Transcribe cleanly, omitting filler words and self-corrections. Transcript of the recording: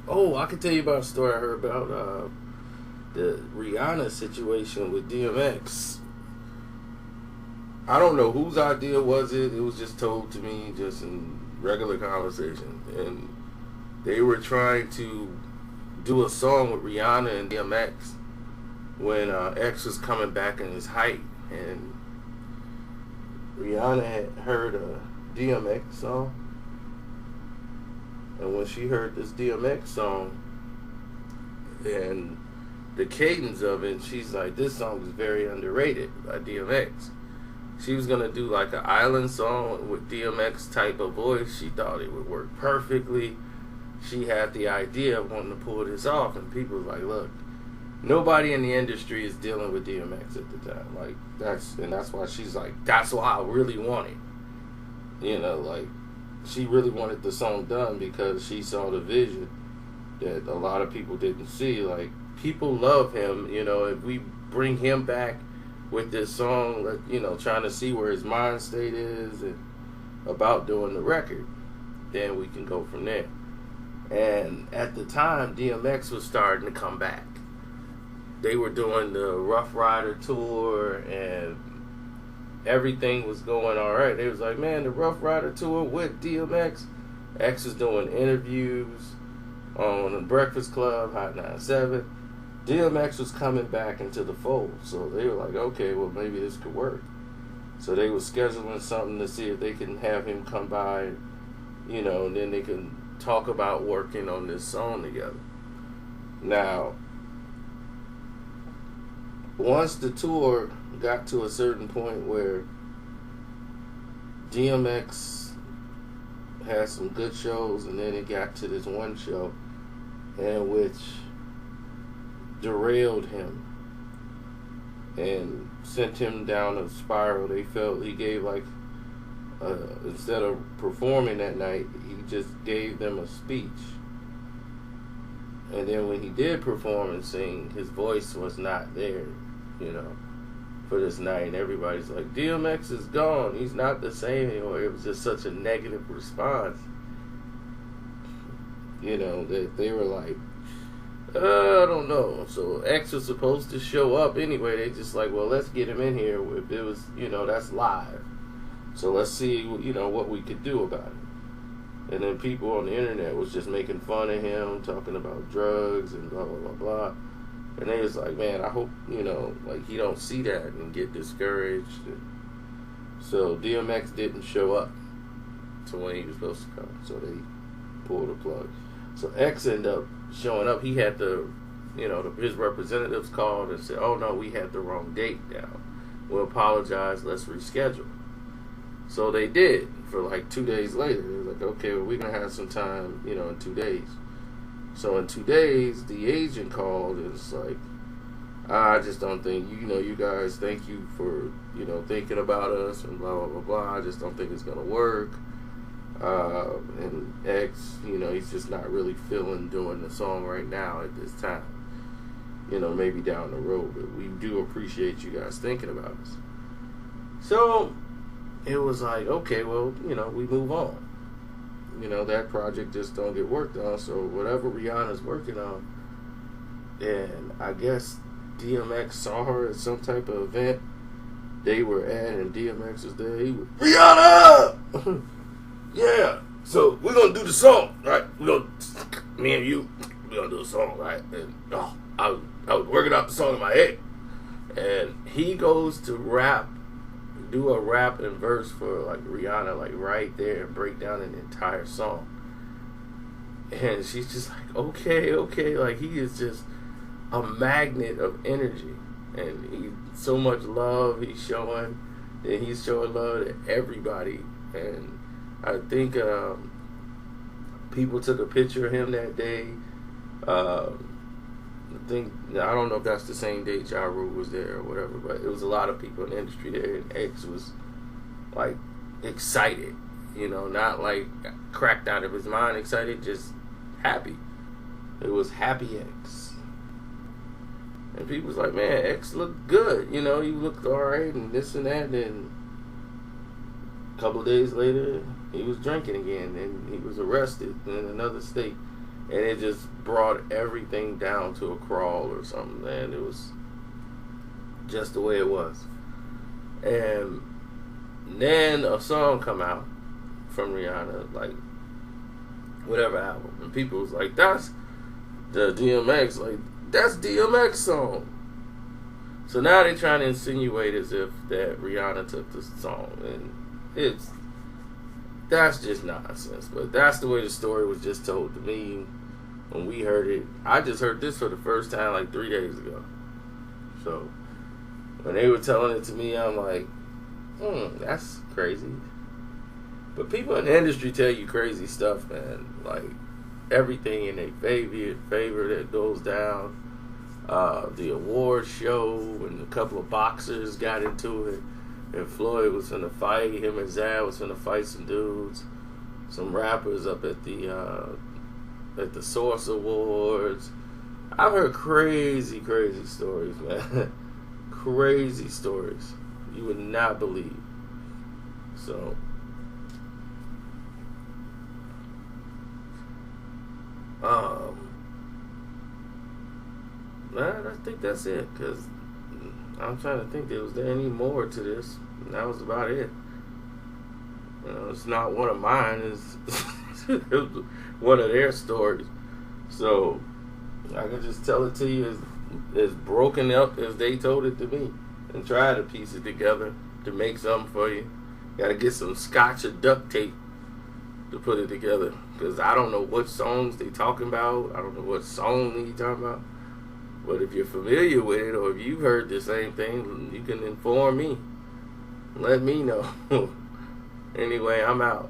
Oh, I can tell you about a story I heard about the Rihanna situation with DMX. I don't know whose idea was it. It was just told to me just in regular conversation. And they were trying to do a song with Rihanna and DMX when X was coming back in his height. And Rihanna had heard a DMX song. And when she heard this DMX song and the cadence of it, she's like, this song is very underrated by DMX. She was going to do like an island song with DMX type of voice. She thought it would work perfectly. She had the idea of wanting to pull this off, and people was like, look, nobody in the industry is dealing with DMX at the time. Like, that's why she's like, that's why I really want it. You know, like, she really wanted the song done because she saw the vision that a lot of people didn't see. Like, people love him, you know, if we bring him back with this song, you know, trying to see where his mind state is and about doing the record, then we can go from there. And at the time, DMX was starting to come back. They were doing the Rough Rider tour and everything was going all right. They was like, man, the Rough Rider tour with DMX. X was doing interviews on the Breakfast Club, Hot 97. DMX was coming back into the fold. So they were like, okay, well, maybe this could work. So they were scheduling something to see if they can have him come by, you know, and then they can talk about working on this song together. Now, once the tour got to a certain point where DMX had some good shows, and then it got to this one show in which derailed him and sent him down a spiral. They felt he gave like instead of performing that night, he just gave them a speech. And then when he did perform and sing, his voice was not there, you know, for this night. And everybody's like, DMX is gone. He's not the same anymore. It was just such a negative response. You know, that they were like, I don't know. So X was supposed to show up anyway. They just like, well, let's get him in here. If it was, you know, that's live. So let's see, you know, what we could do about it. And then people on the internet was just making fun of him, talking about drugs and blah, blah, blah, blah. And they was like, man, I hope, you know, like he don't see that and get discouraged. And so DMX didn't show up to when he was supposed to come. So they pulled the plug. So X ended up showing up. He had the, you know, his representatives called and said, oh no, we had the wrong date down. We'll apologize, let's reschedule. So they did for like 2 days later. They were like, okay, well, we're going to have some time, you know, in 2 days. So in 2 days, the agent called and it's like, I just don't think, you know, you guys, thank you for, you know, thinking about us and blah, blah, blah, blah. I just don't think it's going to work. And X, you know, he's just not really feeling doing the song right now at this time. You know, maybe down the road. But we do appreciate you guys thinking about us. So it was like, okay, well, you know, we move on. You know, that project just don't get worked on. So whatever Rihanna's working on, and I guess DMX saw her at some type of event they were at, and DMX was there. He was, Rihanna! Yeah, so we're going to do the song, right? Me and you, we're going to do the song, right? And I was working out the song in my head. And he goes to do a rap and verse for like Rihanna, like right there, and break down an entire song. And she's just like, okay, like he is just a magnet of energy, and he so much love he's showing, and he's showing love to everybody. And I think people took a picture of him that day. I don't know if that's the same day Ja Rule was there or whatever, but it was a lot of people in the industry there, and X was like excited, you know, not like cracked out of his mind excited, just happy. It was happy X. And people was like, man, X looked good, you know, he looked alright and this and that. And a couple of days later, he was drinking again, and he was arrested in another state. and it just brought everything down to a crawl or something, man. It was just the way it was. And then a song come out from Rihanna, like whatever album, and people was like, that's the DMX, like that's DMX song. So now they're trying to insinuate as if that Rihanna took the song, and that's just nonsense. But that's the way the story was just told to me when we heard it. I just heard this for the first time like 3 days ago. So when they were telling it to me, I'm like, that's crazy. But people in the industry tell you crazy stuff, man. Like everything in their favor that goes down. The award show, and a couple of boxers got into it, and Floyd was in a fight. Him and Zad was in a fight some dudes, some rappers up at the Source Awards. I've heard crazy stories, man. Crazy stories you would not believe. So I think that's it, because I'm trying to think, was there any more to this? And that was about it. It's not one of mine, it's one of their stories. So I can just tell it to you as broken up as they told it to me, and try to piece it together to make something for you. Got to get some scotch or duct tape to put it together, because I don't know what songs they talking about. I don't know what song they talking about. But if you're familiar with it, or if you've heard the same thing, you can inform me. Let me know. Anyway, I'm out.